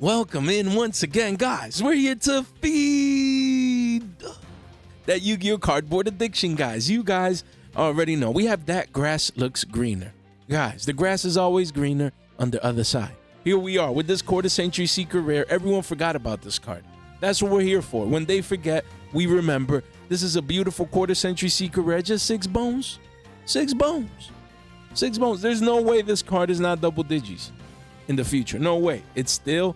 Welcome in once again, guys. We're here to feed that Yu-Gi-Oh cardboard addiction, guys. You guys already know we have that grass looks greener. Guys, the grass is always greener on the other side. Here we are with this quarter century secret rare. Everyone forgot about this card. That's what we're here for. When they forget, we remember. This is a beautiful quarter century secret rare. Just 6 bones. 6 bones. 6 bones. There's no way this card is not double digits in the future. No way. It's still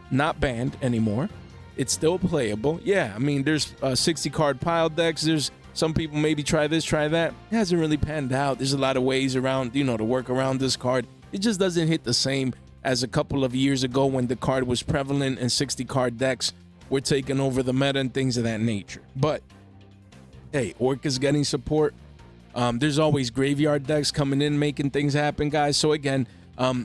not banned anymore. It's still playable. Yeah, I mean, there's 60 card pile decks. There's some people maybe try this, try that. It hasn't really panned out. There's a lot of ways around, to work around this card. It just doesn't hit the same as a couple of years ago when the card was prevalent and 60 card decks were taking over the meta and things of that nature. But hey, Orca's getting support. There's always graveyard decks coming in, making things happen, guys. So again,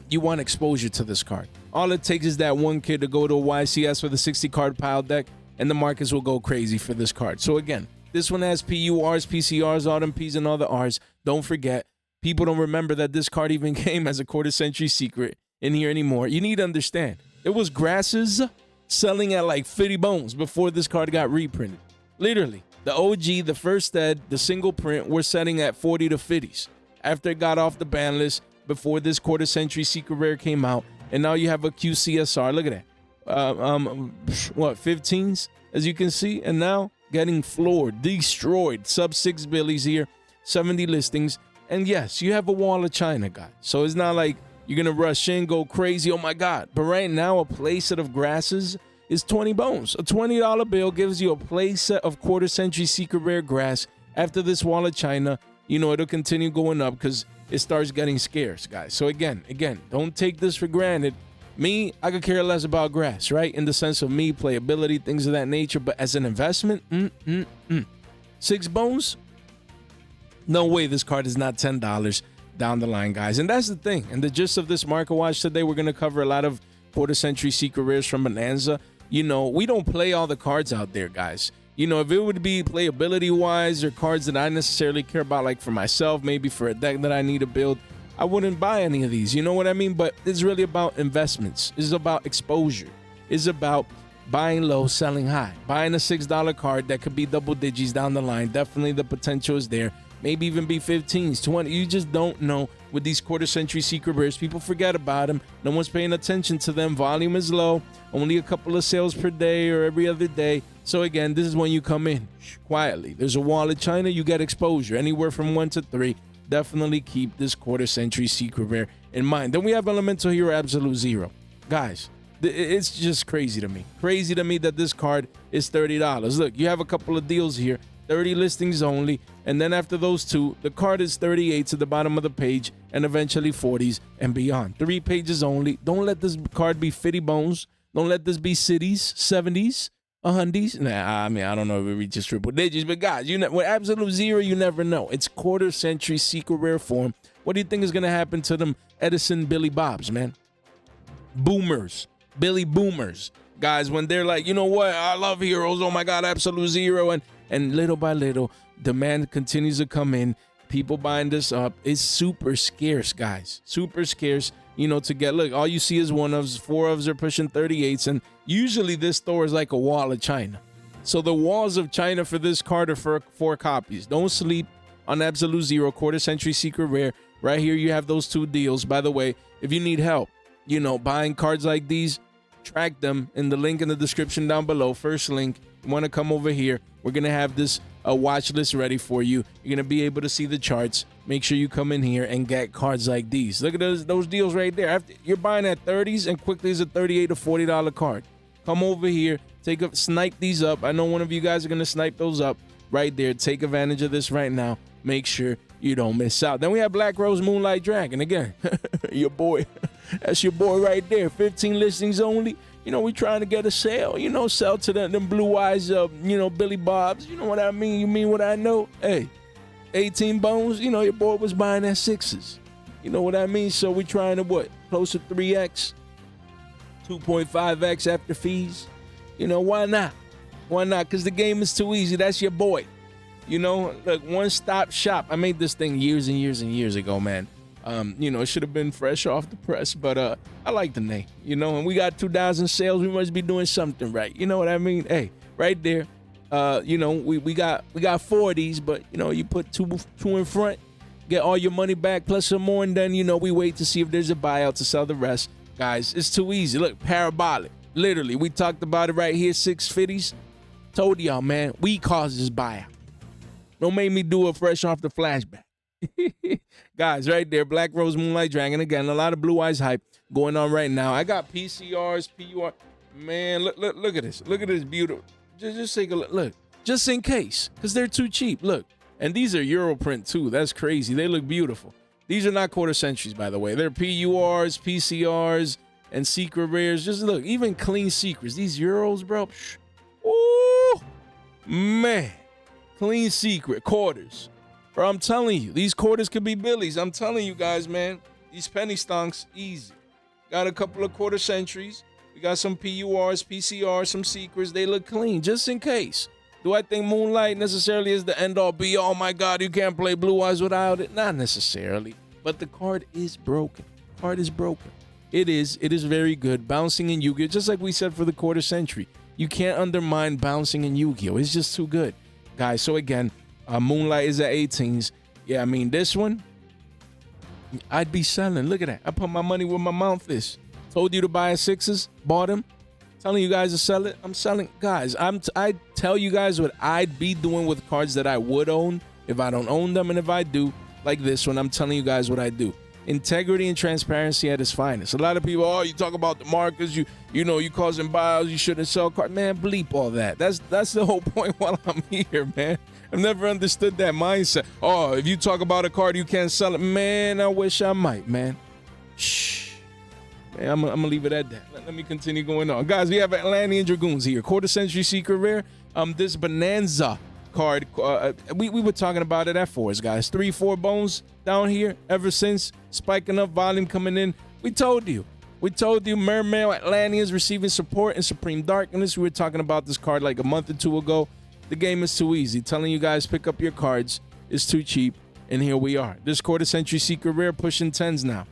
you want exposure to this card. All it takes is that one kid to go to a YCS with a 60 card pile deck, and the markets will go crazy for this card. So again, this one has PURs, PCRs, all them Ps and all the Rs. Don't forget, people don't remember that this card even came as a quarter century secret in here anymore. You need to understand, it was grasses selling at like 50 bones before this card got reprinted. Literally, the OG, the first ed, the single print were selling at 40 to 50s after it got off the ban list before this quarter century secret rare came out. And now you have a QCSR. Look at that. What, 15s, as you can see? And now getting floored, destroyed. Sub 6 billies here, 70 listings. And yes, you have a wall of China, guys. So it's not like you're going to rush in, go crazy. Oh, my God. But right now, a play set of grasses is 20 bones. A $20 bill gives you a play set of quarter century secret rare grass. After this wall of China, it'll continue going up because it starts getting scarce, guys. So again, don't take this for granted. Me, I could care less about grass, right? In the sense of me, playability, things of that nature. But as an investment, 6 bones? No way this card is not $10 down the line, guys. And that's the thing. And the gist of this market watch today, we're going to cover a lot of quarter century secret rares from Bonanza. We don't play all the cards out there, guys. If it would be playability-wise or cards that I necessarily care about, like for myself, maybe for a deck that I need to build, I wouldn't buy any of these. You know what I mean? But it's really about investments. It's about exposure. It's about buying low, selling high. Buying a $6 card that could be double digits down the line. Definitely the potential is there. Maybe even be 15s, 20. You just don't know with these quarter century secret rares. People forget about them. No one's paying attention to them. Volume is low. Only a couple of sales per day or every other day. So again, this is when you come in quietly. There's a wall of China. You get exposure anywhere from 1 to 3. Definitely keep this quarter century secret rare in mind. Then we have Elemental Hero Absolute Zero. Guys, it's just crazy to me. Crazy to me that this card is $30. Look, you have a couple of deals here. 30 listings only, and then after those 2, the card is 38 at the bottom of the page, and eventually 40s and beyond. 3 pages only. Don't let this card be 50 bones. Don't let this be cities, 70s, 100s. Nah, I mean, I don't know if it reaches triple digits, but guys, with Absolute Zero, you never know. It's quarter century secret rare form. What do you think is going to happen to them Edison Billy Bobs, man? Boomers, Billy Boomers. Guys, when they're like, you know what, I love heroes, oh my God, Absolute Zero, and little by little, demand continues to come in. People buying this up. It's super scarce, guys. Super scarce, to get. Look, all you see is 1-ofs. 4-ofs are pushing 38s. And usually this store is like a wall of China. So the walls of China for this card are for 4 copies. Don't sleep on Absolute Zero, quarter century secret rare. Right here, you have those 2 deals. By the way, if you need help, buying cards like these, track them in the link in the description down below. First link. You want to come over here. We're going to have this watch list ready for you. You're going to be able to see the charts. Make sure you come in here and get cards like these. Look at those deals right there. After you're buying at 30s and quickly is a $38 to $40 card. Come over here. Snipe these up. I know one of you guys are going to snipe those up right there. Take advantage of this right now. Make sure you don't miss out. Then we have Black Rose Moonlight Dragon. Again, your boy. That's your boy right there. 15 listings only. We trying to get a sale, sell to them blue eyes, Billy Bobs. You know what I mean? You mean what I know? Hey, 18 bones, your boy was buying at 6s. You know what I mean? So we trying to what? Close to 3x, 2.5x after fees. Why not? Why not? Because the game is too easy. That's your boy. Look, one-stop shop. I made this thing years and years and years ago, man. You know, it should have been fresh off the press, but I like the name, you know, and we got 2,000 sales. We must be doing something right. You know what I mean? Hey, right there. You know, we got 4 of these, but you know, you put two in front, get all your money back plus some more, and then you know, we wait to see if there's a buyout to sell the rest. Guys, it's too easy. Look, parabolic. Literally, we talked about it right here, 650s. Told y'all, man, we caused this buyout. Don't make me do it fresh off the flashback. Guys, right there, Black Rose Moonlight Dragon. Again, a lot of Blue Eyes hype going on right now. I got PCRs, PUR. Man, look at this. Look at this beautiful. Just take a look. Look, just in case, because they're too cheap. Look, and these are Euro print too. That's crazy. They look beautiful. These are not quarter centuries, by the way. They're PURs, PCRs, and secret rares. Just look, even clean secrets. These Euros, bro. Ooh, man. Clean secret quarters. Bro, I'm telling you, these quarters could be Billy's. I'm telling you guys, man. These penny stonks, easy. Got a couple of quarter centuries. We got some PURs, PCRs, some secrets. They look clean, just in case. Do I think Moonlight necessarily is the end-all be-all? Oh, my God, you can't play Blue Eyes without it? Not necessarily. But the card is broken. Card is broken. It is very good. Bouncing in Yu-Gi-Oh! Just like we said for the quarter century. You can't undermine bouncing in Yu-Gi-Oh! It's just too good. Guys, so again, Moonlight is at 18s. Yeah, I mean, this one, I'd be selling. Look at that. I put my money where my mouth is. Told you to buy a 6s, bought them. Telling you guys to sell it, I'm selling. Guys, I tell you guys what I'd be doing with cards that I would own if I don't own them. And if I do, like this one, I'm telling you guys what I do. Integrity and transparency at its finest. A lot of people, oh, you talk about the markets, you know, you causing buyouts, you shouldn't sell cards. Man, bleep all that. That's the whole point while I'm here, man. I've never understood that mindset. Oh, if you talk about a card, you can't sell it. Man, I wish I might, man. Shh. Man, I'm gonna leave it at that. Let me continue going on. Guys, we have Atlantean Dragoons here. Quarter century secret rare. This Bonanza card. We were talking about it at 4s, guys. 3-4 bones down here ever since. Spiking up, volume coming in. We told you. Mermail Atlanteans receiving support in Supreme Darkness. We were talking about this card like a month or 2 ago. The game is too easy. Telling you guys pick up your cards is too cheap. And here we are. This quarter century secret rare pushing 10s now.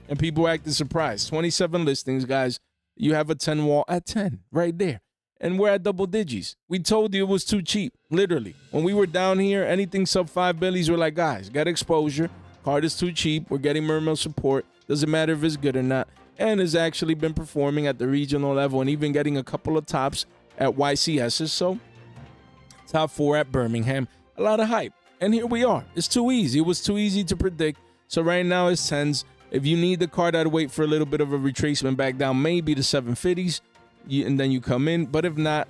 And people acting surprised. 27 listings, guys. You have a 10 wall at 10 right there. And we're at double digits. We told you it was too cheap, literally. When we were down here, anything sub 5 billies, we're like, guys, get exposure. Card is too cheap. We're getting Mermail support. Doesn't matter if it's good or not. And has actually been performing at the regional level and even getting a couple of tops at YCSs. So, top 4 at Birmingham. A lot of hype. And here we are. It's too easy. It was too easy to predict. So right now it's 10s. If you need the card, I'd wait for a little bit of a retracement back down, maybe to 750s, and then you come in. But if not,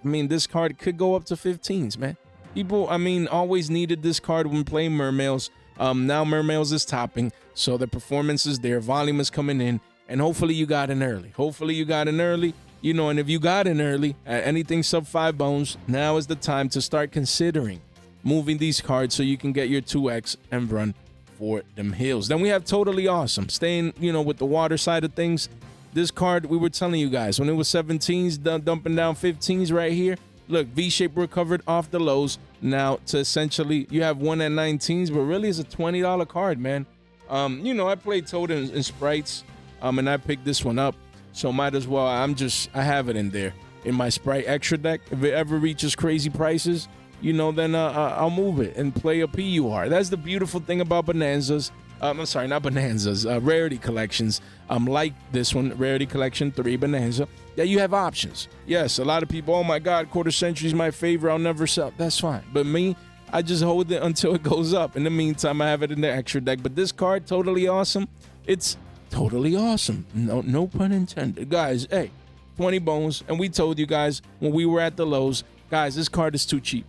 I mean, this card could go up to 15s, man. People, I mean, always needed this card when playing Mermails. Now Mermails is topping, so the performance is there. Volume is coming in, and hopefully you got in early. You know, and if you got in early at anything sub 5 bones, now is the time to start considering moving these cards so you can get your 2x and run for them hills. Then we have Totally Awesome. Staying, you know, with the water side of things. This card, we were telling you guys, when it was 17s, dumping down 15s right here. Look, V-shape recovered off the lows. Now to essentially, you have one at 19s, but really it's a $20 card, man. You know, I played Toad and Sprites, and I picked this one up. So might as well, I have it in there in my Sprite extra deck. If it ever reaches crazy prices, you know, then I'll move it and play a PUR. That's the beautiful thing about Bonanzas. I'm sorry, not Bonanzas, Rarity Collections. Like this one, Rarity Collection 3 Bonanza, that you have options. Yes, a lot of people, oh my God, quarter century is my favorite, I'll never sell. That's fine. But me, I just hold it until it goes up. In the meantime, I have it in the extra deck. But this card, Totally Awesome, it's totally awesome. No pun intended. Guys, hey, 20 bones. And we told you guys when we were at the lows, guys, this card is too cheap.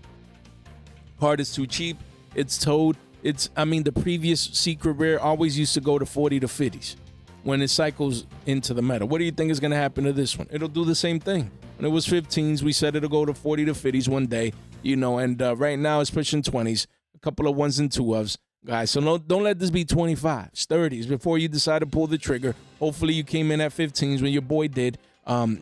Card is too cheap. It's Toad. The previous secret rare always used to go to 40 to 50s when it cycles into the meta. What do you think is going to happen to this one? It'll do the same thing. When it was 15s, we said it'll go to 40 to 50s one day, you know, and right now it's pushing 20s, a couple of 1s and 2s, guys. So don't let this be 25s, 30s before you decide to pull the trigger. Hopefully you came in at 15s when your boy did,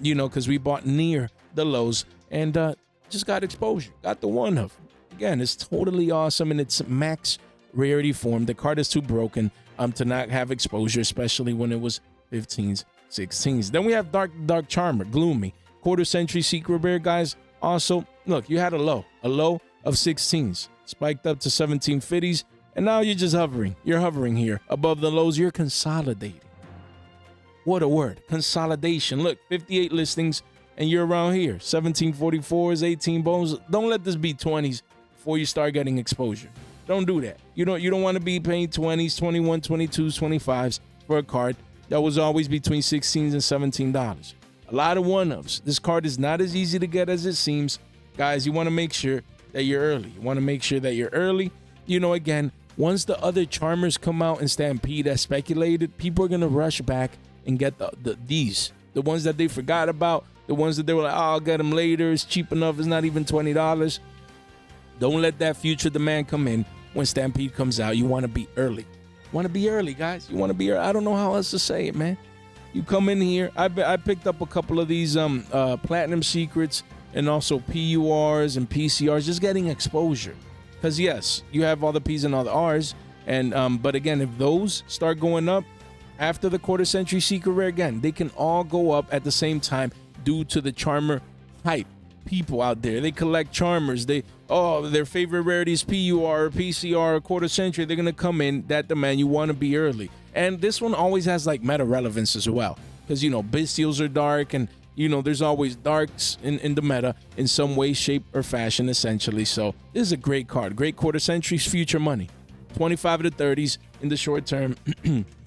you know, because we bought near the lows and just got exposure, got the one of. Again, it's Totally Awesome in its max rarity form. The card is too broken. to not have exposure, especially when it was 15s, 16s. Then we have Dark Charmer, Gloomy, quarter century secret rare, guys. Also, look, you had a low of 16s, spiked up to 1750s, and now you're just hovering. You're hovering here above the lows. You're consolidating. What a word, consolidation. Look, 58 listings, and you're around here. 1744s, 18 bones. Don't let this be 20s before you start getting exposure. Don't do that. You don't want to be paying 20s, 21, 22s, 25s for a card that was always between $16 and $17. A lot of one-ups. This card is not as easy to get as it seems. Guys, you want to make sure that you're early. You want to make sure that you're early. Again, once the other Charmers come out and Stampede as speculated, people are going to rush back and get the ones that they forgot about, the ones that they were like, oh, I'll get them later. It's cheap enough. It's not even $20. Don't let that future demand come in when Stampede comes out. You want to be early. Guys. You want to be early. I don't know how else to say it, man. You come in here. I picked up a couple of these Platinum Secrets and also PURs and PCRs, just getting exposure. Because, yes, you have all the P's and all the R's. And but, again, if those start going up after the quarter century secret rare, again, they can all go up at the same time due to the Charmer hype. People out there, they collect Charmers. Their favorite rarity is PUR, PCR, quarter century. They're going to come in that demand. You want to be early. And this one always has like meta relevance as well. Because, Bestials are dark and, there's always darks in the meta in some way, shape, or fashion, essentially. So this is a great card. Great quarter century's future money. 25 to 30s in the short term,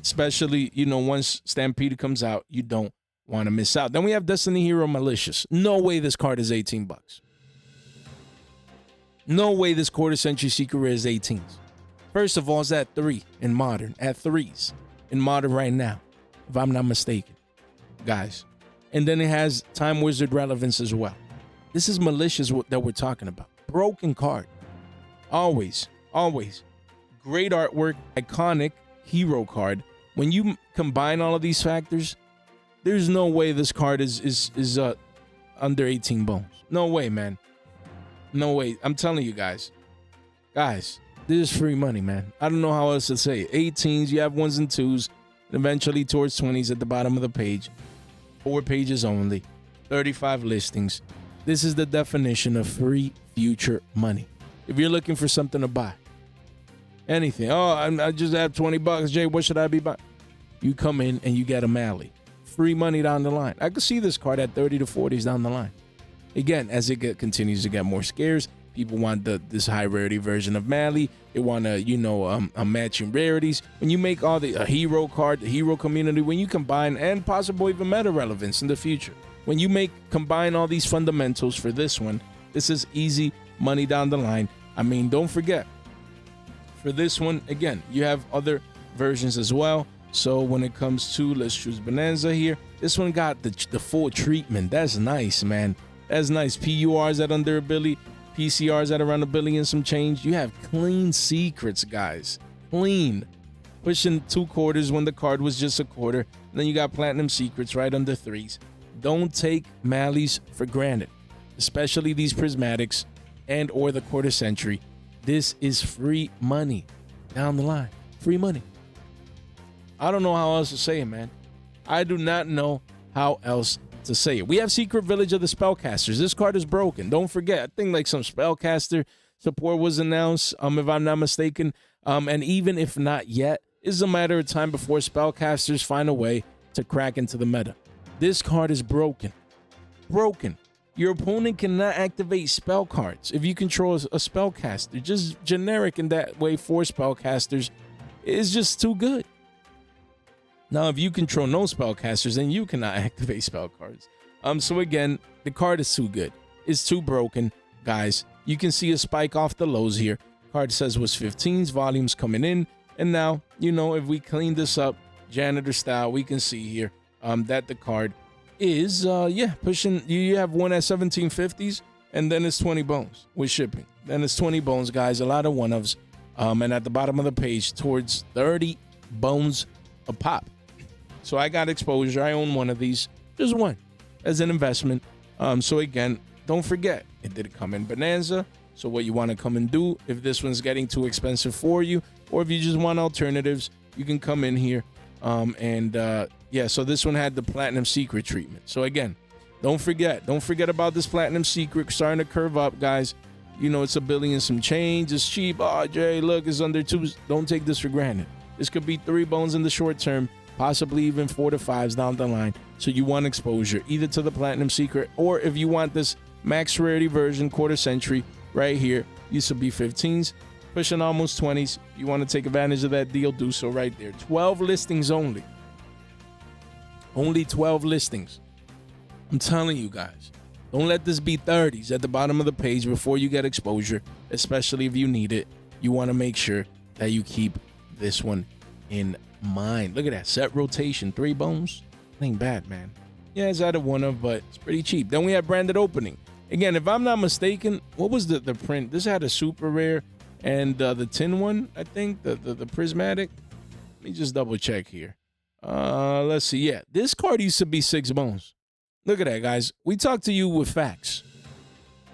especially, once Stampede comes out, you don't want to miss out. Then we have Destiny Hero Malicious. No way this card is $18. No way this quarter century secret rare is 18s. First of all, it's at 3 in modern. At 3s in modern right now, if I'm not mistaken, guys. And then it has Time Wizard relevance as well. This is Malicious that we're talking about. Broken card. Always. Great artwork. Iconic hero card. When you combine all of these factors, there's no way this card is under 18 bones. No way, man. No way. I'm telling you guys. Guys, this is free money, man. I don't know how else to say it. 18s, you have 1s and 2s, and eventually towards 20s at the bottom of the page. 4 pages only. 35 listings. This is the definition of free future money. If you're looking for something to buy, anything. Oh, I just have $20, Jay. What should I be buying? You come in and you get a Mally. Free money down the line. I could see this card at 30 to 40s down the line. Again, as it continues to get more scarce, people want this high rarity version of Mally. They want a matching rarities. When you make all a hero card, the hero community, when you combine and possibly even meta relevance in the future, when you combine all these fundamentals for this one, this is easy money down the line. I mean, don't forget, for this one, again, you have other versions as well. So when it comes to, let's choose Bonanza here. This one got the full treatment. That's nice, man. That's nice. PURs at under $1 billion, PCRs at around $1 billion and some change. You have clean secrets, guys. Clean. Pushing 2 quarters when the card was just a quarter. And then you got Platinum Secrets right under 3s. Don't take Mallies for granted, especially these prismatics and or the quarter century. This is free money down the line. Free money. I don't know how else to say it, man. I do not know how else to say it. We have Secret Village of the Spellcasters. This card is broken. Don't forget, I think like some Spellcaster support was announced, if I'm not mistaken. And even if not yet, it's a matter of time before Spellcasters find a way to crack into the meta. This card is broken. Broken. Your opponent cannot activate spell cards if you control a spellcaster. Just generic in that way for spellcasters is just too good. Now, if you control no spellcasters, then you cannot activate spell cards. So again, the card is too good. It's too broken, guys. You can see a spike off the lows here. Card says was 15s, volumes coming in. And now, if we clean this up, janitor style, we can see here that the card is, pushing. You have one at 1750s, and then it's 20 bones with shipping. Then it's 20 bones, guys. A lot of one-ofs. And at the bottom of the page, towards 30 bones a pop. So I got exposure. I own one of these. Just one as an investment. So again, don't forget, it did come in Bonanza. So what you want to come and do, if this one's getting too expensive for you, or if you just want alternatives, you can come in here. Yeah, so this one had the Platinum Secret treatment. So again, don't forget about this Platinum Secret starting to curve up, guys. You know, it's $1 billion some change. It's cheap. Oh, Jay, look, it's under 2. Don't take this for granted. This could be 3 bones in the short term, possibly even 4 to 5s down the line. So you want exposure either to the Platinum Secret, or if you want this max rarity version, quarter century right here, used to be 15s, pushing almost 20s. You want to take advantage of that deal, do so right there. 12 listings only. Only 12 listings. I'm telling you guys, don't let this be 30s at the bottom of the page before you get exposure, especially if you need it. You want to make sure that you keep this one in mind. Look at that. Set rotation, 3 bones. Ain't bad, man. Yeah, it's out of one of, but it's pretty cheap. Then we have branded opening. Again, if I'm not mistaken, what was the print? This had a super rare and the tin one, I think, the prismatic. Let me just double check here. Let's see. Yeah, this card used to be 6 bones. Look at that, guys. We talk to you with facts.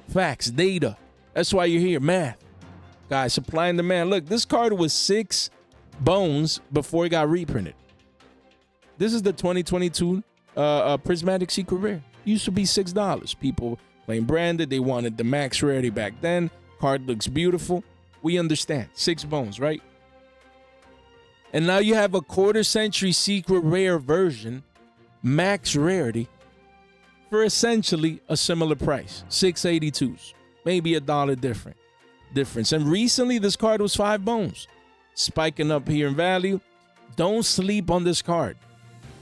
Facts, data. That's why you're here. Math. Guys, supply and demand. Look, this card was 6 bones before it got reprinted. This is the 2022 prismatic secret rare. Used to be $6. People playing branded. They wanted the max rarity back then. Card looks beautiful. We understand. 6 bones, right? And now you have a quarter century secret rare version, max rarity, for essentially a similar price, 682s, maybe $1 difference. And recently this card was 5 bones, spiking up here in value. Don't sleep on this card.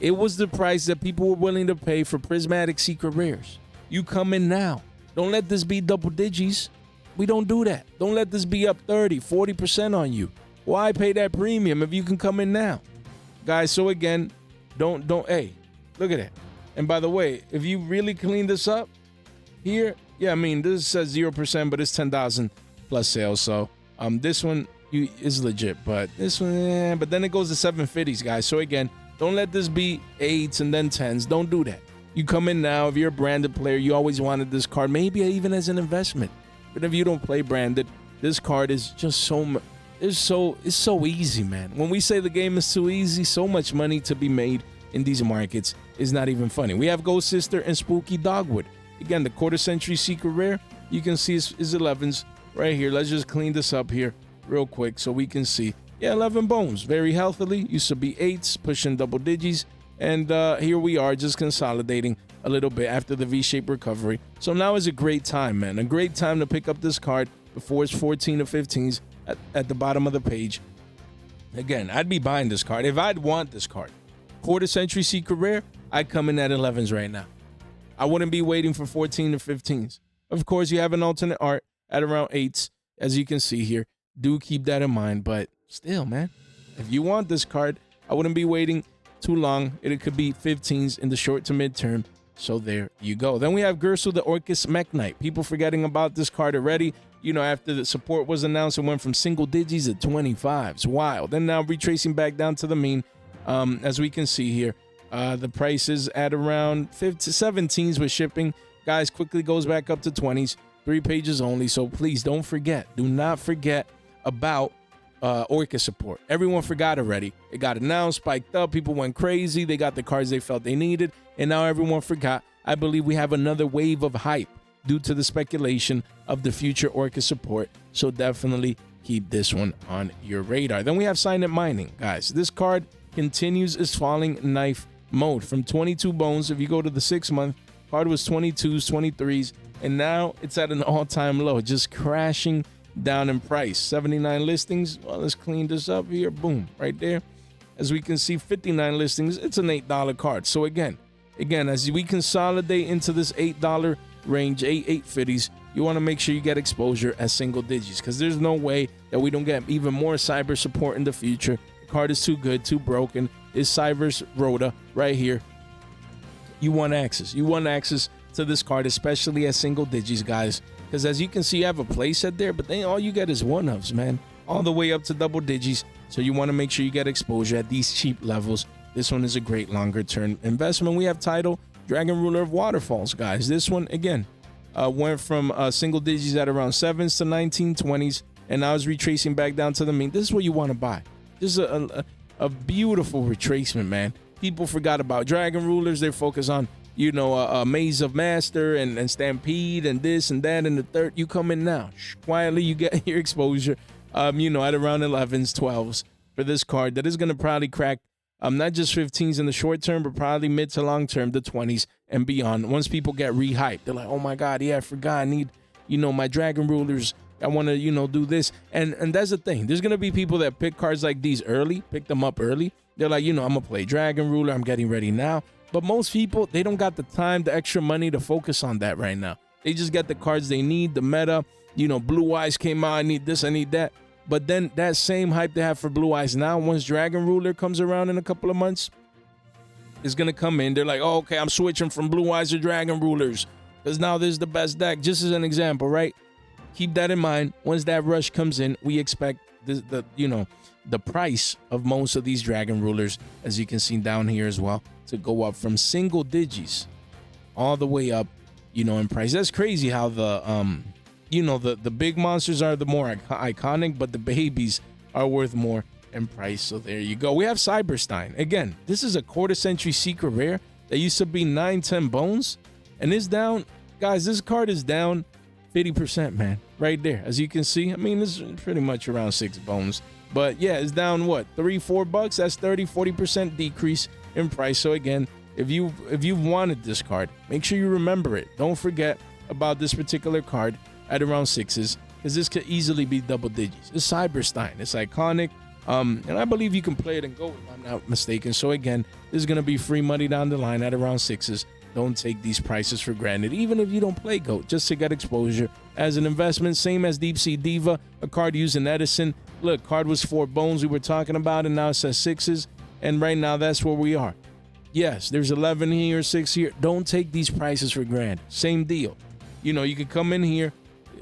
It was the price that people were willing to pay for prismatic secret rares. You come in now. Don't let this be double digits. We don't do that. Don't let this be up 30, 40% on you. Why pay that premium if you can come in now? Guys, so again, don't, hey, look at that. And by the way, if you really clean this up here, yeah, I mean, this says 0%, but it's 10,000 plus sales. So this one is legit, but this one, but then it goes to 750s, guys. So again, don't let this be 8s and then 10s. Don't do that. You come in now, if you're a branded player, you always wanted this card, maybe even as an investment. But if you don't play branded, this card is just it's so easy, man. When we say the game is too easy, so much money to be made in these markets is not even funny. We have Ghost Sister and Spooky Dogwood. Again, the quarter century secret rare, you can see is 11s right here. Let's just clean this up here real quick so we can see. Yeah, 11 bones, very healthily. Used to be 8s, pushing double digits. And here we are just consolidating a little bit after the V-shaped recovery. So now is a great time, man. A great time to pick up this card before it's 14 or 15s at the bottom of the page. Again, I'd be buying this card. If I'd want this card, quarter century secret rare, I'd come in at 11s right now. I wouldn't be waiting for 14 or 15s. Of course, you have an alternate art at around 8s, as you can see here. Do keep that in mind, but still, man, if you want this card, I wouldn't be waiting too long. It could be 15s in the short to mid-term. So there you go. Then we have Gersu the Orcus Mech Knight. People forgetting about this card already. You know, after the support was announced, it went from single digits to 25s. Wild. Then now retracing back down to the mean, as we can see here, the price is at around 17s with shipping. Guys, quickly goes back up to 20s. 3 pages only. So please don't forget. Do not forget about Orca support. Everyone forgot already. It got announced, spiked up. People went crazy. They got the cards they felt they needed. And now everyone forgot. I believe we have another wave of hype due to the speculation of the future Orca support. So definitely keep this one on your radar. Then we have Silent Mining. Guys, this card continues its falling knife mode from 22 bones. If you go to the 6-month, card was 22s, 23s, and now it's at an all-time low, just crashing down in price. 79 listings. Well, let's clean this up here. Boom, right there. As we can see, 59 listings. It's an $8 card. So again, as we consolidate into this $8 range, 850s, you want to make sure you get exposure at single digits, because there's no way that we don't get even more cyber support in the future. The card is too good, too broken. It's Cyber's Rhoda right here. You want access. You want access to this card, especially at single digits, guys. Because as you can see, you have a playset there, but then all you get is one-ofs, man. All the way up to double digits. So you want to make sure you get exposure at these cheap levels. This one is a great longer-term investment. We have Tidal, Dragon Ruler of Waterfalls, guys. This one, again, went from single digits at around 7s to 1920s, and now is retracing back down to the mean. This is what you want to buy. This is a beautiful retracement, man. People forgot about Dragon Rulers. They're focused on, you know, Maze of Master and Stampede and this and that and the third. You come in now. Quietly, you get your exposure, you know, at around 11s, 12s for this card that is going to probably crack not just 15s in the short term, but probably mid to long term, the 20s and beyond. Once people get rehyped, they're like, oh my God, yeah, I forgot. I need, you know, my Dragon Rulers. I want to, you know, do this. And that's the thing. There's going to be people that pick cards like these early, pick them up early. They're like, you know, I'm going to play Dragon Ruler. I'm getting ready now. But most people, they don't got the time, the extra money to focus on that right now. They just get the cards they need, the meta. You know, Blue Eyes came out. I need this, I need that. But then that same hype they have for Blue Eyes now, once Dragon Ruler comes around in a couple of months, is going to come in. They're like, oh, okay, I'm switching from Blue Eyes to Dragon Rulers because now this is the best deck. Just as an example, right? Keep that in mind. Once that rush comes in, we expect the price of most of these Dragon Rulers, as you can see down here as well, to go up from single digits all the way up, you know, in price. That's crazy how the the big monsters are the more iconic, but the babies are worth more in price. So there you go. We have Cyberstein. Again, this is a quarter century secret rare that used to be 9-10 bones, and it's down. Guys, this card is down 50%, man, right there. As you can see, I mean, this is pretty much around 6 bones. But yeah, it's down what, $3-4? That's 30-40% decrease in price. So again, if you've wanted this card, make sure you remember it. Don't forget about this particular card at around 6s, because this could easily be double digits. It's Cyberstein. It's iconic. And I believe you can play it in gold, if I'm not mistaken. So again, this is going to be free money down the line at around 6s. Don't take these prices for granted, even if you don't play GOAT, just to get exposure as an investment. Same as Deep Sea Diva, a card used in Edison. Look, card was 4 bones we were talking about, and now it says 6s. And right now, that's where we are. Yes, there's 11 here, 6 here. Don't take these prices for granted. Same deal. You know, you could come in here.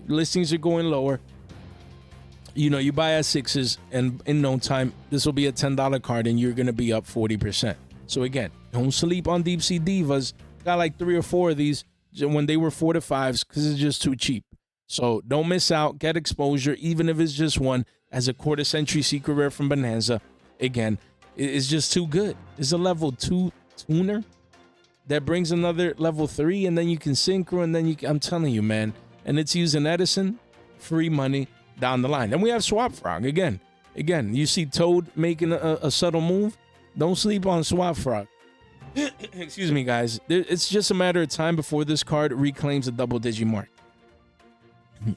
Listings are going lower. You know, you buy at 6s, and in no time, this will be a $10 card, and you're going to be up 40%. So again, don't sleep on Deep Sea Divas. Got like 3 or 4 of these when they were 4 to 5s because it's just too cheap. So don't miss out. Get exposure, even if it's just one, as a quarter century secret rare from Bonanza. Again, it's just too good. It's a level 2 tuner that brings another level 3, and then you can synchro, and then I'm telling you, man. And it's using Edison, free money down the line. Then we have Swap Frog again. You see Toad making a subtle move. Don't sleep on Swap Frog. Excuse me, guys. It's just a matter of time before this card reclaims the double digi mark.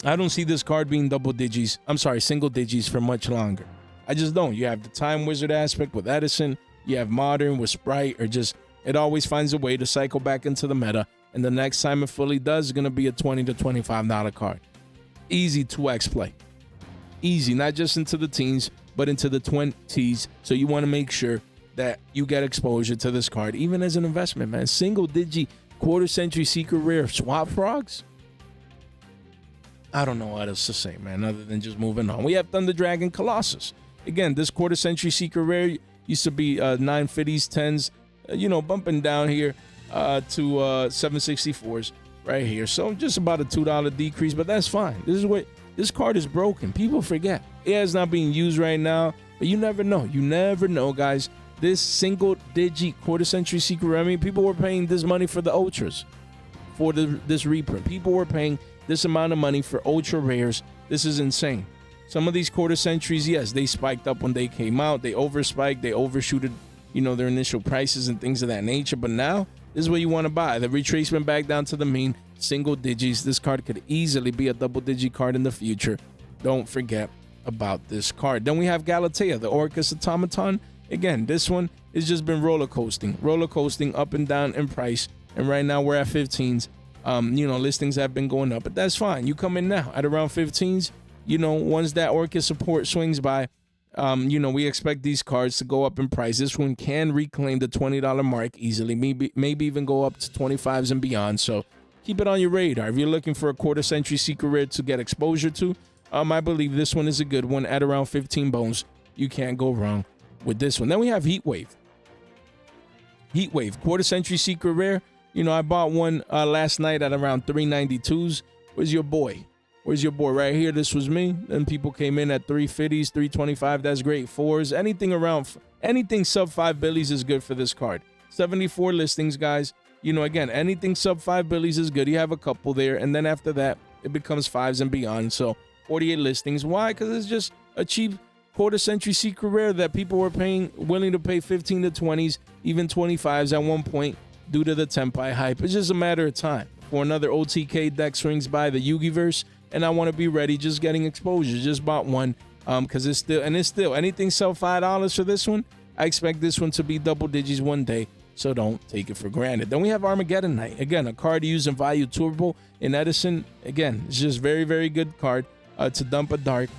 I don't see this card being single digis for much longer. I just don't. You have the Time Wizard aspect with Edison. You have Modern with Sprite, or just it always finds a way to cycle back into the meta. And the next time it fully does is going to be a $20 to $25 card. Easy 2x play. Easy, not just into the teens, but into the 20s. So you want to make sure that you get exposure to this card, even as an investment, man. Single digi, quarter century secret rare Swap Frogs. I don't know what else to say, man, other than just moving on. We have Thunder Dragon Colossus. Again, this quarter century secret rare used to be 950s, 10s, bumping down here to 764s right here. So just about a $2 decrease, but that's fine. This card is broken. People forget. Yeah, it's not being used right now, but you never know. You never know, guys. This single digi quarter century secret rare, I mean, people were paying this money for the ultras, for this reprint. People were paying this amount of money for ultra rares. This is insane. Some of these quarter centuries, yes, they spiked up when they came out. They overspiked. They overshooted, their initial prices and things of that nature. But now, this is what you want to buy. The retracement back down to the mean, single digis. This card could easily be a double digi card in the future. Don't forget about this card. Then we have Galatea, the Orcus Automaton. Again, this one has just been roller coasting up and down in price. And right now we're at 15s. Listings have been going up, but that's fine. You come in now at around 15s. Once that Orcus support swings by, we expect these cards to go up in price. This one can reclaim the $20 mark easily, maybe even go up to 25s and beyond. So keep it on your radar. If you're looking for a quarter century secret rare to get exposure to, I believe this one is a good one at around 15 bones. You can't go wrong with this one. Then we have Heatwave, quarter century secret rare. I bought one last night at around 392s. Where's your boy? Where's your boy? Right here. This was me. Then people came in at 350s, 325. That's great. 4s. Anything sub 5 billies is good for this card. 74 listings, guys. You know, again, anything sub 5 billies is good. You have a couple there. And then after that, it becomes 5s and beyond. So 48 listings. Why? Because it's just a cheap quarter-century secret rare that people were willing to pay 15 to 20s, even 25s at one point due to the Tenpai hype. It's just a matter of time for another OTK deck swings by the Yugiverse, and I want to be ready. Just getting exposure. Just bought one because it's still anything sell $5 for this one. I expect this one to be double digits one day, so don't take it for granted. Then we have Armageddon Knight. Again, a card used in Value Turbo in Edison. Again, it's just very, very good card to dump a dark.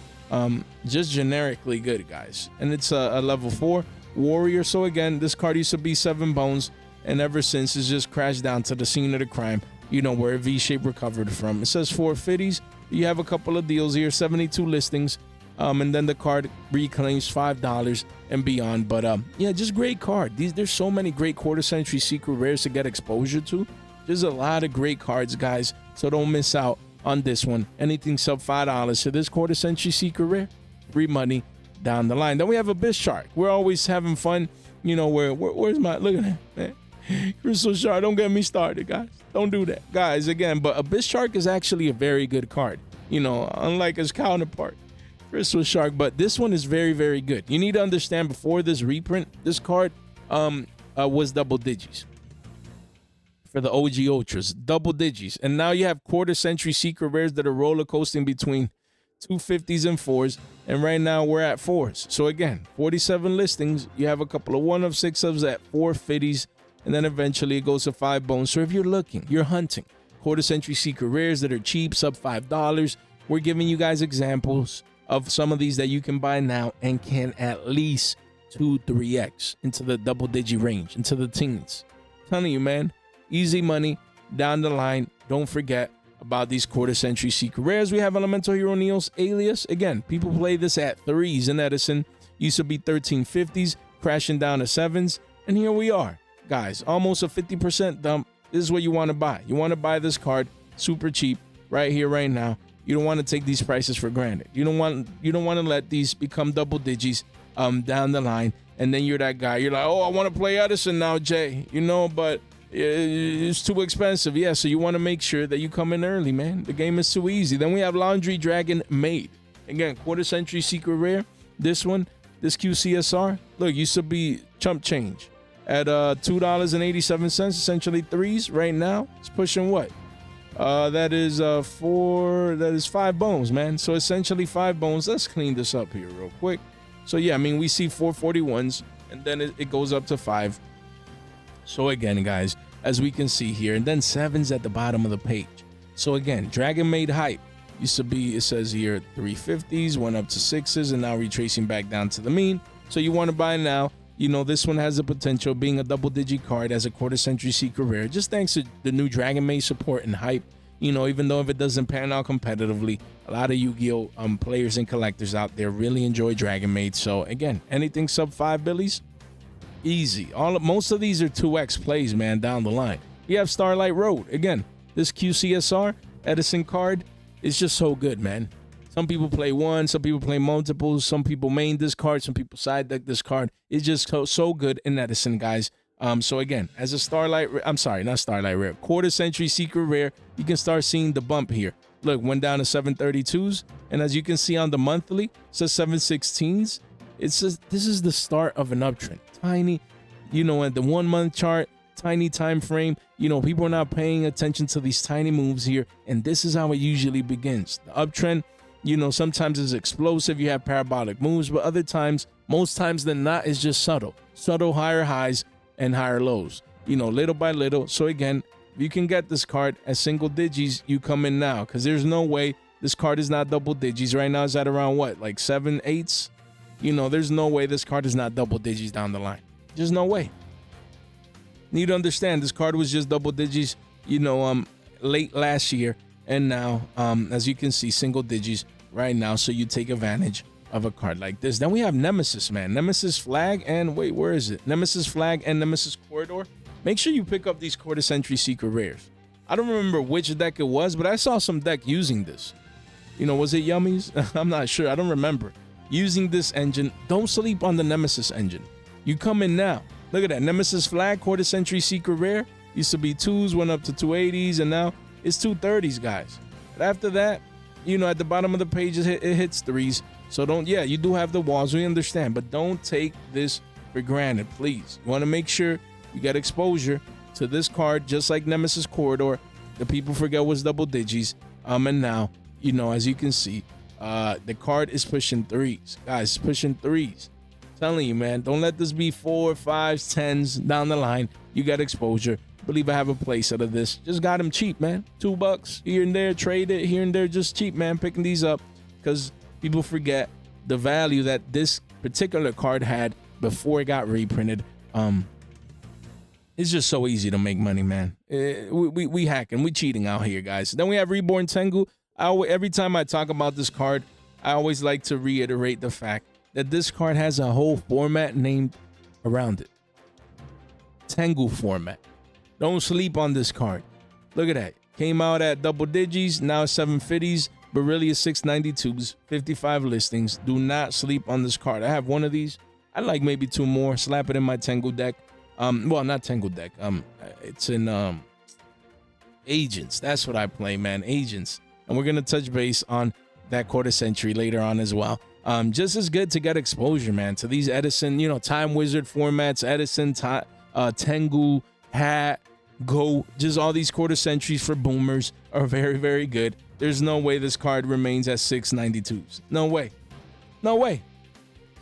Just generically good, guys. And it's a level 4 warrior. So again, this card used to be 7 bones, and ever since it's just crashed down to the scene of the crime, you know, where V-Shape recovered from. It says 450s. You have a couple of deals here, 72 listings, and then the card reclaims $5 and beyond. But yeah, just great card. There's so many great quarter-century secret rares to get exposure to. There's a lot of great cards, guys, so don't miss out on this one. Anything sub $5 so this quarter-century secret rare, free money down the line. Then we have Abyss Shark. We're always having fun, you know. Where's my, look at that, man. Crystal Shark, don't get me started, guys. Don't do that, guys. Again, but Abyss Shark is actually a very good card, you know, unlike his counterpart, Crystal Shark. But this one is very, very good. You need to understand, before this reprint, this card was double digits for the OG Ultras, double digits. And now you have quarter-century secret rares that are roller coasting between 250s and 4s. And right now we're at 4s. So again, 47 listings. You have a couple of 1 of 6 ofs at 450s. And then eventually it goes to 5 bones. So if you're looking, you're hunting quarter-century secret rares that are cheap, sub $5, we're giving you guys examples of some of these that you can buy now and can at least 2-3x into the double-digit range, into the teens. I'm telling you, man, easy money down the line. Don't forget about these quarter-century secret rares. We have Elemental Hero Neo's Alias. Again, people play this at 3s in Edison. Used to be 1350s, crashing down to 7s. And here we are, guys, almost a 50% dump. This is what you want to buy. You want to buy this card super cheap right here, right now. You don't want to take these prices for granted. You don't want to let these become double digits down the line. And then you're that guy. You're like, oh, I want to play Edison now, Jay. You know, but it's too expensive. Yeah, so you want to make sure that you come in early, man. The game is too easy. Then we have Laundry Dragon Maid. Again, quarter-century secret rare. This one, this QCSR, look, used to be chump change at $2.87, essentially 3s. Right now it's pushing what? That is 5 bones, man. So essentially 5 bones. Let's clean this up here real quick. So yeah, I mean, we see 441s, and then it goes up to 5. So again, guys, as we can see here, and then 7s at the bottom of the page. So again, Dragon Maid hype used to be, it says here, 350s, went up to 6s, and now retracing back down to the mean. So you want to buy now. You know, this one has the potential of being a double-digit card as a quarter-century secret rare, just thanks to the new Dragon Maid support and hype. You know, even though if it doesn't pan out competitively, a lot of Yu-Gi-Oh! Players and collectors out there really enjoy Dragon Maid. So again, anything sub 5 billies, easy. Most of these are 2x plays, man, down the line. You have Starlight Road. Again, this QCSR Edison card is just so good, man. Some people play one, some people play multiples, some people main this card, some people side deck this card. It's just so good in Edison, guys. So again, as a quarter-century secret rare, you can start seeing the bump here. Look, went down to 732s, and as you can see on the monthly, it says 716s. It says this is the start of an uptrend. Tiny, you know, at the 1 month chart, tiny time frame. You know, people are not paying attention to these tiny moves here, and this is how it usually begins. The uptrend, you know, sometimes it's explosive. You have parabolic moves, but other times, most times than not, it's just subtle higher highs and higher lows, you know, little by little. So again, if you can get this card at single digits, you come in now, because there's no way this card is not double digits. Right now it's at around what, like 7, 8s? You know, there's no way this card is not double digits down the line. There's no way. Need to understand, this card was just double digits, you know, late last year. And now, as you can see, single digits right now. So you take advantage of a card like this. Then we have Nemesis, man. Nemesis Flag and wait, where is it? Nemesis Flag and Nemesis Corridor. Make sure you pick up these quarter-century secret rares. I don't remember which deck it was, but I saw some deck using this. Was it Yummies? I'm not sure. I don't remember. Using this engine, don't sleep on the Nemesis engine. You come in now. Look at that. Nemesis flag, quarter century secret rare. Used to be 2s, went up to 280s, and now it's 230s, guys. But after that, at the bottom of the page, it hits 3s. So you do have the walls. We understand. But don't take this for granted, please. You want to make sure you get exposure to this card, just like Nemesis Corridor. The people forget was double digis. And now, as you can see, the card is pushing 3s. Guys, pushing 3s. Telling you, man, don't let this be 4, 5s, 10s down the line. You got exposure. Believe I have a place out of this. Just got them cheap, man. $2 here and there. Trade it here and there. Just cheap, man. Picking these up because people forget the value that this particular card had before it got reprinted. It's just so easy to make money, man. We hacking. We cheating out here, guys. Then we have Reborn Tengu. Every time I talk about this card, I always like to reiterate the fact that this card has a whole format named around it. Tengu format. Don't sleep on this card. Look at that. Came out at double digis, now 750s, but really is 692s, 55 listings. Do not sleep on this card. I have one of these. I like maybe 2 more. Slap it in my Tengu deck. Well, not Tengu deck. It's in Agents. That's what I play, man. Agents. And we're gonna touch base on that quarter century later on as well. Just as good to get exposure, man, to these Edison, Time Wizard formats, Edison, Tengu, Hat, Go, just all these quarter centuries for boomers are very, very good. There's no way this card remains at 692s. No way. No way.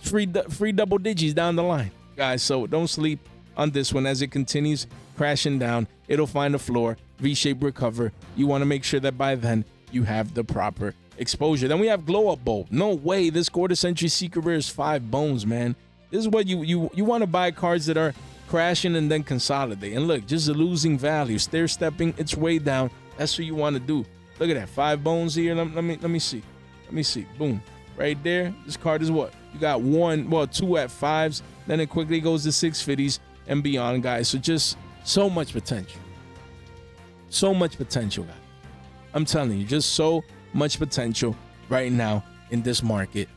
Free double digits down the line, guys. So don't sleep on this one as it continues crashing down. It'll find a floor, V-shape recover. You want to make sure that by then you have the proper exposure. Then we have Glow Up Bulb. No way. This quarter century secret rare is 5 bones, man. This is what you want to buy cards that are crashing and then consolidate. And look, just losing value, stair stepping its way down. That's what you want to do. Look at that, 5 bones here. Let me see. Let me see. Boom. Right there. This card is what? You got 2 at 5s. Then it quickly goes to 650s and beyond, guys. So just so much potential. So much potential, guys. I'm telling you, just so much potential right now in this market.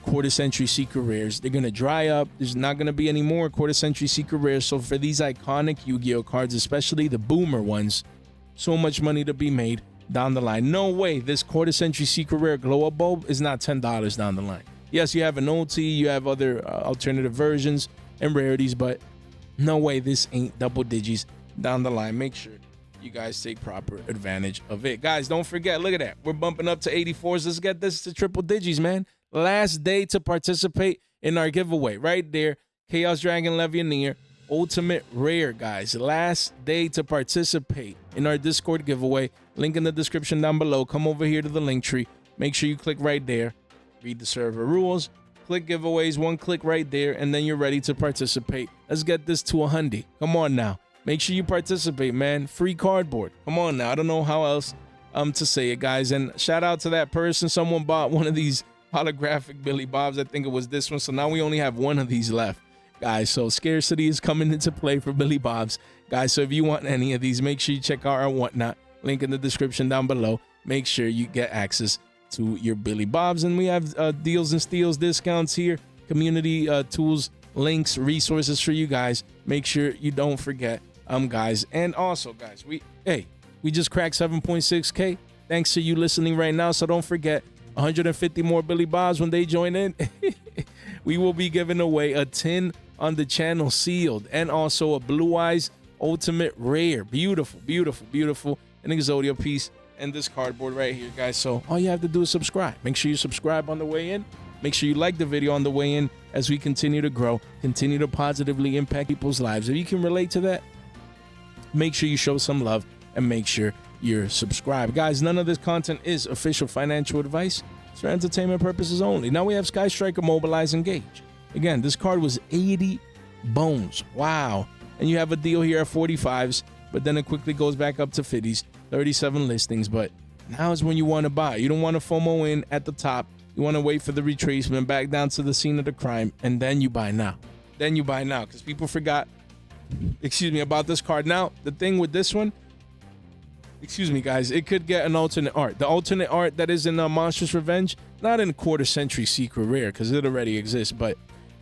Quarter century secret rares, they're gonna dry up. There's not gonna be any more quarter century secret rares. So for these iconic Yu-Gi-Oh cards, especially the boomer ones, so much money to be made down the line. No way this quarter century secret rare Glow Up Bulb is not $10 down the line. Yes, you have an OT, you have other alternative versions and rarities, but no way this ain't double digits down the line. Make sure you guys take proper advantage of it. Guys, don't forget, look at that. We're bumping up to 84s. Let's get this to triple digits, man. Last day to participate in our giveaway right there. Chaos Dragon Levianeer, ultimate rare, guys. Last day to participate in our Discord giveaway. Link in the description down below. Come over here to the link tree. Make sure you click right there. Read the server rules. Click giveaways. 1 click right there, and then you're ready to participate. Let's get this to 100. Come on now. Make sure you participate, man. Free cardboard. Come on now. I don't know how else to say it, guys. And shout out to that person. Someone bought one of these holographic Billy Bobs. I think it was this one. So now we only have 1 of these left, guys. So scarcity is coming into play for Billy Bobs, guys. So if you want any of these, make sure you check out our whatnot. Link in the description down below. Make sure you get access to your Billy Bobs. And we have deals and steals, discounts here, community tools, links, resources for you guys. Make sure you don't forget, guys. And also, guys, we just cracked 7.6K. Thanks to you listening right now. So don't forget, 150 more Billy Bobs when they join in. We will be giving away a tin on the channel sealed, and also a Blue Eyes ultimate rare. Beautiful, beautiful, beautiful. An Exodia piece and this cardboard right here, guys. So all you have to do is subscribe. Make sure you subscribe on the way in. Make sure you like the video on the way in as we continue to grow, continue to positively impact people's lives. If you can relate to that, make sure you show some love and make sure you're subscribed. Guys, none of this content is official financial advice. It's for entertainment purposes only. Now we have Sky Striker Mobilize Engage. Again, this card was 80 bones. Wow. And you have a deal here at 45s, but then it quickly goes back up to 50s, 37 listings. But now is when you want to buy. You don't want to FOMO in at the top. You want to wait for the retracement back down to the scene of the crime, and then you buy now. Then you buy now, because people forgot, about this card. Now, the thing with this one, excuse me, guys, it could get an alternate art. The alternate art that is in Monstrous Revenge, not in quarter century secret rare because it already exists, but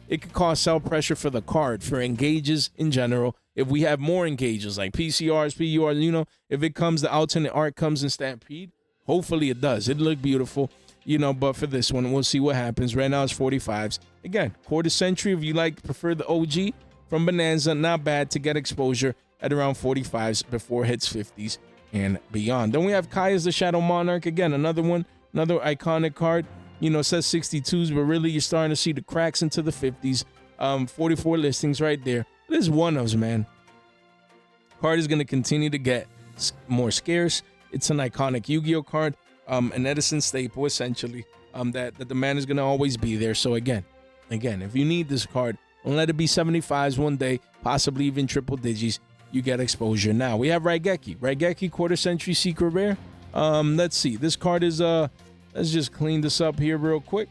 it could cause sell pressure for the card, for engages in general. If we have more engages like PCRs, PURs, you know, if it comes, the alternate art comes in Stampede, hopefully it does. It'd look beautiful, you know, but for this one, we'll see what happens. Right now it's 45s. Again, quarter century, if you prefer the OG from Bonanza, not bad to get exposure at around 45s before it hits 50s and beyond. Then we have Kaya's the Shadow Monarch. Again, another one, another iconic card. You know, it says 62s, but really you're starting to see the cracks into the 50s. 44 listings right there. It is one-ofs, man. Card is going to continue to get more scarce. It's an iconic Yu-Gi-Oh card, an Edison staple, essentially, that the demand is going to always be there. So again, if you need this card, don't let it be 75s one day, possibly even triple digits. You get exposure now. We have Raigeki, quarter century secret rare. Let's see. This card is let's just clean this up here real quick.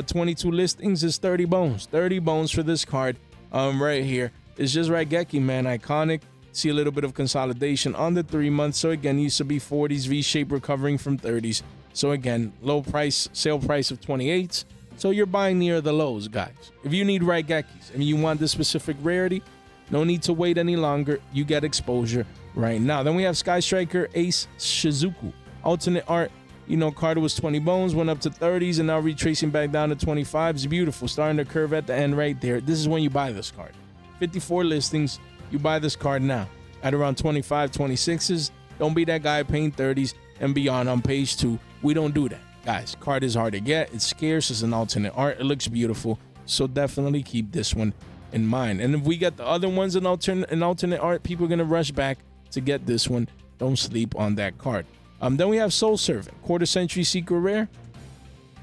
22 listings is 30 bones. 30 bones for this card. Right here. It's just Raigeki, man. Iconic. See a little bit of consolidation on the 3 months. So again, used to be 40s, V-shape recovering from 30s. So again, low price, sale price of 28s. So you're buying near the lows, guys. If you need Raigekis and you want this specific rarity, no need to wait any longer. You get exposure right now. Then we have Sky Striker Ace Shizuku. Alternate art. You know, card was 20 bones, went up to 30s, and now retracing back down to 25s. Beautiful. Starting to curve at the end right there. This is when you buy this card. 54 listings. You buy this card now at around 25, 26s. Don't be that guy paying 30s and beyond on page 2. We don't do that. Guys, card is hard to get. It's scarce. It's an alternate art. It looks beautiful. So definitely keep this one in mind. And if we get the other ones in alternate art, people are going to rush back to get this one. Don't sleep on that card. Then we have Soul Servant, quarter century secret rare.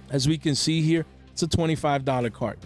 As we can see here, it's a $25 card.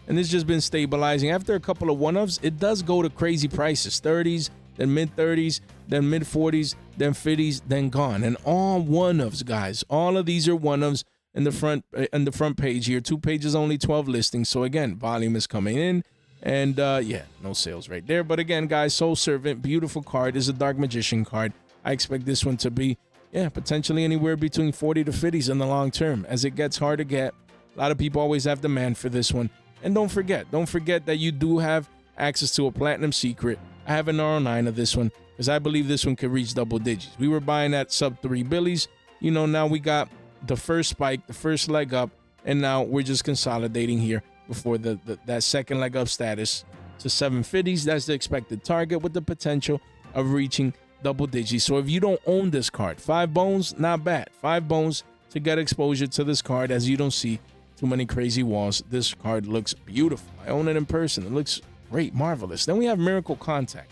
And it's just been stabilizing. After a couple of one-ofs, it does go to crazy prices. 30s, then mid-30s, then mid-40s, then 50s, then gone. And all one-ofs, guys. All of these are one-ofs in the front page here. 2 pages, only 12 listings. So again, volume is coming in. And yeah, no sales right there. But again, guys, Soul Servant, beautiful card. Is a Dark Magician card. I expect this one to be, potentially anywhere between 40 to 50s in the long term. As it gets hard to get, a lot of people always have demand for this one. And don't forget that you do have access to a Platinum Secret. I have an R9 of this one because I believe this one could reach double digits. We were buying at sub 3 billies. You know, now we got the first spike, the first leg up, and now we're just consolidating here before that second leg up status to 750s. That's the expected target with the potential of reaching double digits. So if you don't own this card, 5 bones, not bad. 5 bones to get exposure to this card, as you don't see too many crazy walls. This card looks beautiful. I own it in person. It looks great, marvelous. Then we have Miracle Contact.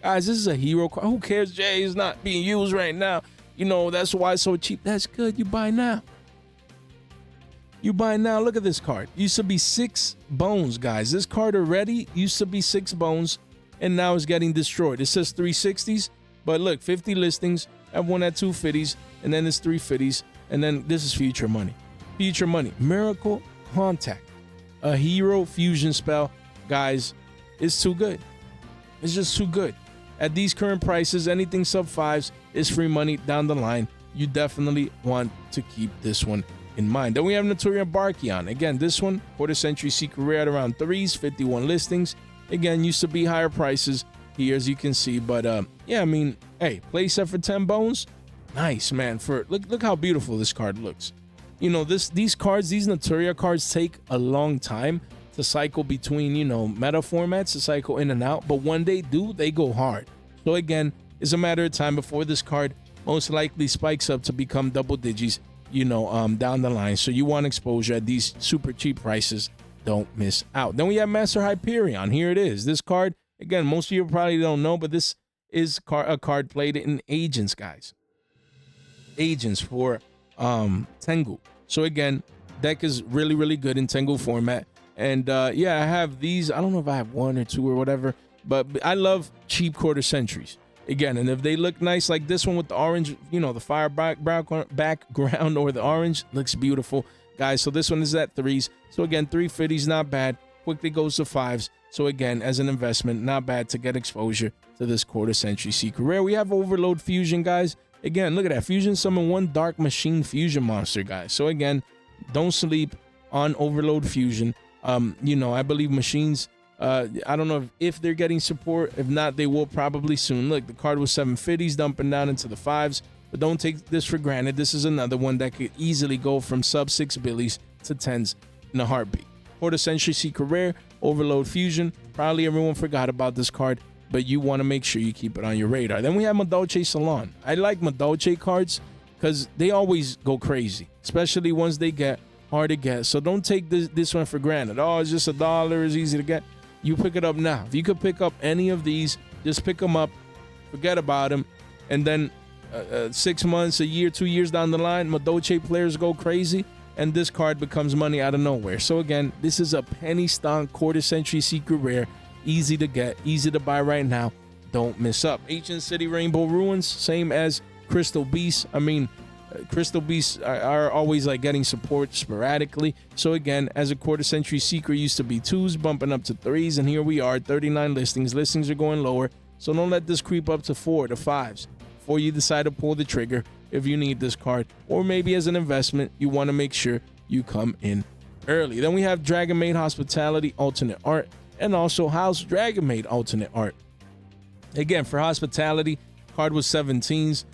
Guys, this is a hero card. Who cares, Jay? It's not being used right now. You know, that's why it's so cheap. That's good. You buy now. You buy now. Look at this card. Used to be 6 bones, guys. This card already used to be 6 bones, and now it's getting destroyed. It says 360s, but look, 50 listings. I have one at 250s, and then it's 350s, and then this is future money. Future money. Miracle Contact. A hero fusion spell. Guys, it's too good. It's just too good. At these current prices, anything sub 5s is free money down the line. You definitely want to keep this one in mind. Then we have Notorian Barkion. Again, this one, quarter century secret rare at around 3s, 51 listings. Again, used to be higher prices here, as you can see. But yeah, I mean, hey, play set for 10 bones. Nice, man. Look how beautiful this card looks. You know, these cards, these Notoria cards take a long time to cycle between, you know, meta formats, to cycle in and out. But when they do, they go hard. So again, it's a matter of time before this card most likely spikes up to become double digits, you know, down the line. So you want exposure at these super cheap prices. Don't miss out. Then we have Master Hyperion. Here it is. This card, again, most of you probably don't know, but this is a card played in Agents, guys. Agents for Tengu. So again, deck is really, really good in Tengu format. And yeah, I have these. I don't know if I have 1 or 2 or whatever, but I love cheap quarter centuries. Again, and if they look nice like this one with the orange, you know, the fire background or the orange, looks beautiful, guys. So this one is at 3s. So again, 350s, not bad. Quickly goes to 5s. So again, as an investment, not bad to get exposure to this quarter century secret rare. We have Overload Fusion, guys. Again, look at that. Fusion summon 1 Dark Machine Fusion monster, guys. So again, don't sleep on Overload Fusion. You know, I believe machines, I don't know if they're getting support. If not, they will probably soon. Look, the card was 750s dumping down into the 5s. But don't take this for granted. This is another one that could easily go from sub 6 billies to 10s in a heartbeat. Quarter Century Secret Rare, Overload Fusion. Probably everyone forgot about this card, but you want to make sure you keep it on your radar. Then we have Madolche Salon. I like Madolche cards because they always go crazy, especially once they get hard to get. So don't take this one for granted. Oh, it's just $1. It's easy to get. You pick it up now. If you could pick up any of these, just pick them up, forget about them, and then 6 months, a year, 2 years down the line, Madolche players go crazy, and this card becomes money out of nowhere. So again, this is a penny stock Quarter Century Secret Rare. Easy to get, easy to buy right now. Don't miss up. Ancient City Rainbow Ruins, same as Crystal Beasts. I mean, Crystal Beasts are always like getting support sporadically. So again, as a Quarter Century Secret used to be 2s, bumping up to 3s, and here we are, 39 listings. Listings are going lower, so don't let this creep up to 4 to 5s before you decide to pull the trigger if you need this card. Or maybe as an investment, you want to make sure you come in early. Then we have Dragon Maid Hospitality Alternate Art, and also House Dragon Maid Alternate Art. Again, for Hospitality, card was 17s.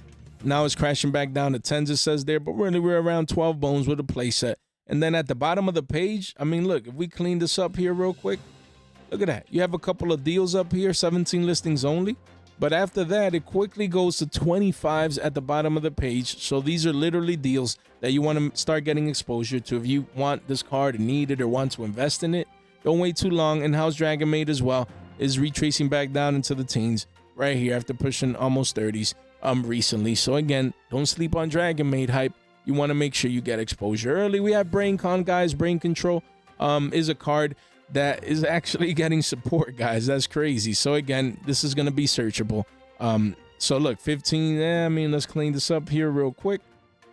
Now it's crashing back down to 10s, it says there, but really we're around 12 bones with a playset. And then at the bottom of the page, I mean, look, if we clean this up here real quick, look at that. You have a couple of deals up here, 17 listings only. But after that, it quickly goes to 25s at the bottom of the page. So these are literally deals that you want to start getting exposure to if you want this card and need it or want to invest in it. Don't wait too long. And House Dragon Maid as well is retracing back down into the teens right here after pushing almost 30s recently. So again, don't sleep on Dragon Maid hype. You want to make sure you get exposure early. We have Brain Con, guys. Brain Control is a card that is actually getting support, guys. That's crazy. So again, this is going to be searchable. So look, 15, I mean, let's clean this up here real quick.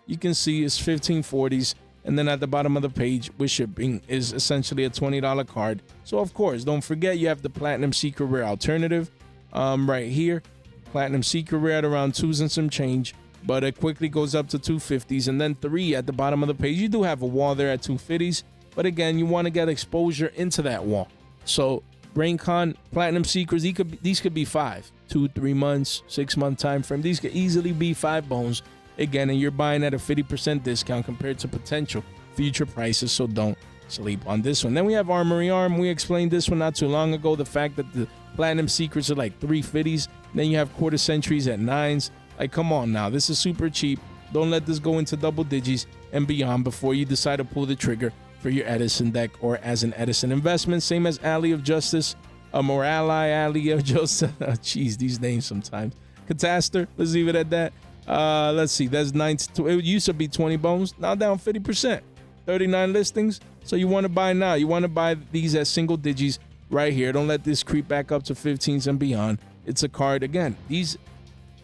You can see it's 1540s. And then at the bottom of the page with shipping is essentially a $20 card. So of course, don't forget you have the Platinum Secret Rare alternative right here. Platinum Secret Rare at around 2s and some change, but it quickly goes up to 250s, and then 3 at the bottom of the page. You do have a wall there at 250s, but again, you want to get exposure into that wall. So BrainCon, Platinum Secrets, these could be 5, 2-3 months, 6-month time frame. These could easily be 5 bones again, and you're buying at a 50% discount compared to potential future prices. So don't sleep on this one. Then we have Armory Arm. We explained this one not too long ago. The fact that the Platinum Secrets are like 350s. Then you have Quarter Centuries at 9s. Like, come on now. This is super cheap. Don't let this go into double digits and beyond before you decide to pull the trigger for your Edison deck or as an Edison investment. Same as Alley of Justice, or Alley of Justice. Jeez, these names sometimes. Catastor. Let's leave it at that. Let's see. That's 9. It used to be 20 bones. Now down 50%. 39 listings. So you want to buy now. You want to buy these at single digits right here. Don't let this creep back up to 15s and beyond. It's a card. Again, these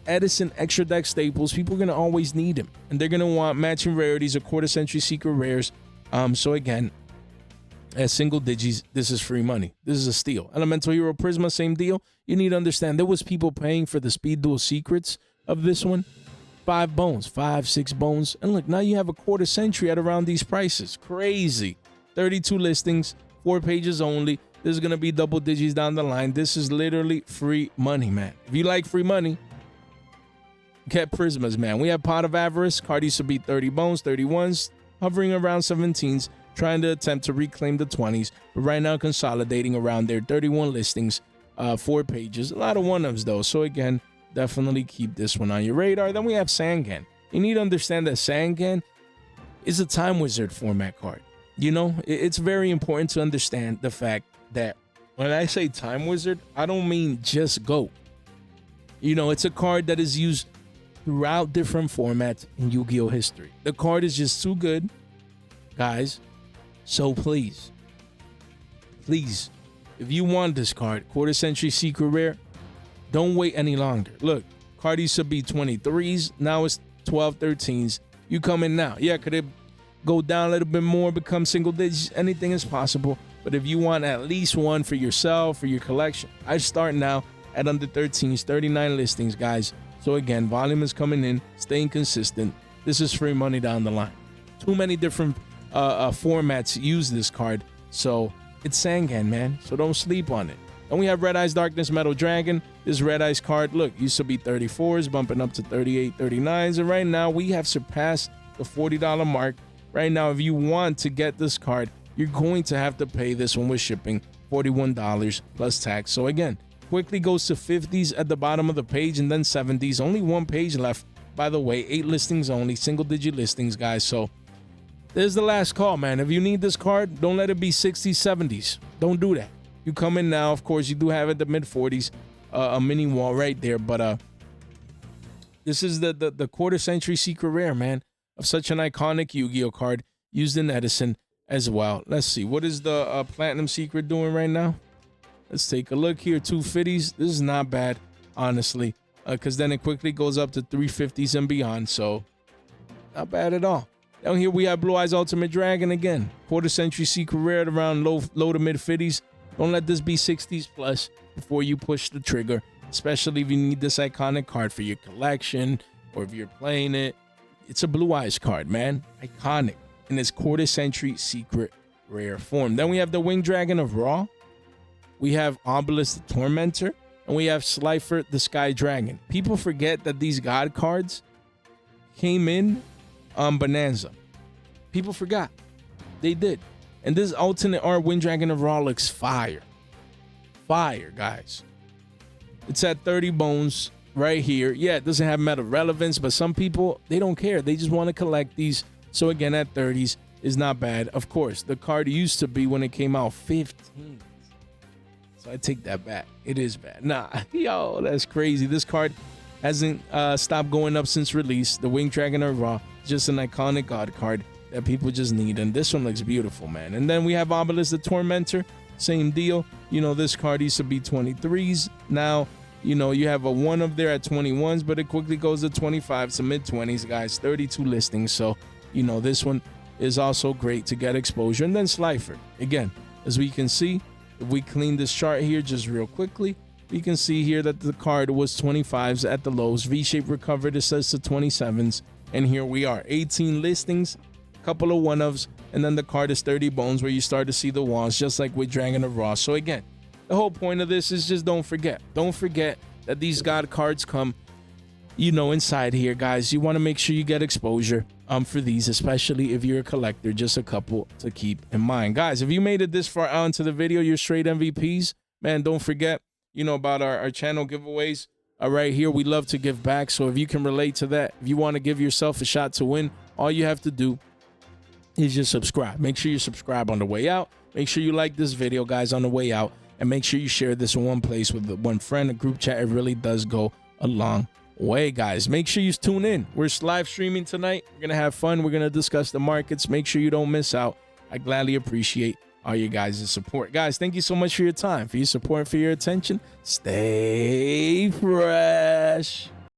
Edison extra deck staples, people are going to always need them. And they're going to want matching rarities or Quarter Century Secret Rares. So again, at single digits, this is free money. This is a steal. Elemental Hero Prisma, same deal. You need to understand there was people paying for the Speed Duel Secrets of this one. 5 bones, 5, 6 bones. And look, now you have a Quarter Century at around these prices. Crazy. 32 listings, 4 pages only. This is going to be double digits down the line. This is literally free money, man. If you like free money, get Prismas, man. We have Pot of Avarice. Card used to be 30 bones, 31s, hovering around 17s, trying to attempt to reclaim the 20s. But right now, consolidating around their 31 listings, 4 pages. A lot of one-ofs, though. So again, definitely keep this one on your radar. Then we have Sangan. You need to understand that Sangan is a Time Wizard format card. You know, it's very important to understand the fact that when I say Time Wizard, I don't mean just Go. You know, it's a card that is used throughout different formats in Yu-Gi-Oh history. The card is just too good, guys. So please, if you want this card, Quarter Century Secret Rare, don't wait any longer. Look, card used to be 23s. Now it's 12, 13s. You come in now. Yeah, could it go down a little bit more, become single digits? Anything is possible. But if you want at least one for yourself, for your collection, I start now at under 13s, 39 listings, guys. So again, volume is coming in, staying consistent. This is free money down the line. Too many different formats use this card, so it's Sangan, man. So don't sleep on it. And we have Red Eyes Darkness Metal Dragon. This Red Eyes card, look, used to be 34s, bumping up to 38, 39s, and right now we have surpassed the $40 mark. Right now, if you want to get this card, you're going to have to pay this one with shipping, $41 plus tax. So again, quickly goes to 50s at the bottom of the page and then 70s. Only one page left, by the way. 8 listings only, single-digit listings, guys. So there's the last call, man. If you need this card, don't let it be 60s, 70s. Don't do that. You come in now, of course, you do have it the mid-40s, a mini wall right there. But this is the quarter-century secret rare, man, of such an iconic Yu-Gi-Oh card used in Edison as well. Let's see. What is the Platinum Secret doing right now? Let's take a look here. 250s. This is not bad, honestly, because then it quickly goes up to 350s and beyond. So not bad at all. Down here we have Blue Eyes Ultimate Dragon again. Quarter-century secret rare at around low to mid-50s. Don't let this be 60s plus before you push the trigger, especially if you need this iconic card for your collection or if you're playing it. It's a Blue Eyes card, man. Iconic in its quarter-century secret rare form. Then we have the Winged Dragon of Ra. We have Obelisk the Tormentor. And we have Slifer the Sky Dragon. People forget that these God cards came in on Bonanza. People forgot. They did. And this alternate art Winged Dragon of Ra looks fire. Fire, guys. It's at 30 bones right here. Yeah, it doesn't have meta relevance, but some people, they don't care. They just want to collect these. So again, at 30s is not bad. Of course, the card used to be when it came out 15. So I take that back. It is bad. Nah, yo, that's crazy. This card hasn't stopped going up since release. The Winged Dragon of Ra, just an iconic God card that people just need. And this one looks beautiful, man. And then we have Obelisk the Tormentor. Same deal. You know, this card used to be 23s. Now, you know, you have a 1 up there at 21s, but it quickly goes to 25s to mid-20s, guys. 32 listings. So, you know, this one is also great to get exposure. And then Slifer. Again, as we can see, if we clean this chart here just real quickly, we can see here that the card was 25s at the lows. V-shape recovered, it says to 27s. And here we are, 18 listings, couple of one-ofs, and then the card is 30 bones where you start to see the walls, just like with Dragon of Ra. So again, the whole point of this is just don't forget that these God cards come, you know, inside here, guys. You want to make sure you get exposure for these, especially if you're a collector. Just a couple to keep in mind, guys. If you made it this far out into the video, you're straight MVPs, man. Don't forget, you know, about our channel giveaways. Right here, we love to give back. So if you can relate to that, if you want to give yourself a shot to win, all you have to do is just subscribe. Make sure you subscribe on the way out. Make sure you like this video, guys, on the way out, and make sure you share this in one place with one friend, a group chat. It really does go a long way, guys. Make sure you tune in. We're live streaming tonight. We're gonna have fun. We're gonna discuss the markets. Make sure you don't miss out. I gladly appreciate all you guys' support, guys. Thank you so much for your time, for your support, for your attention. Stay fresh.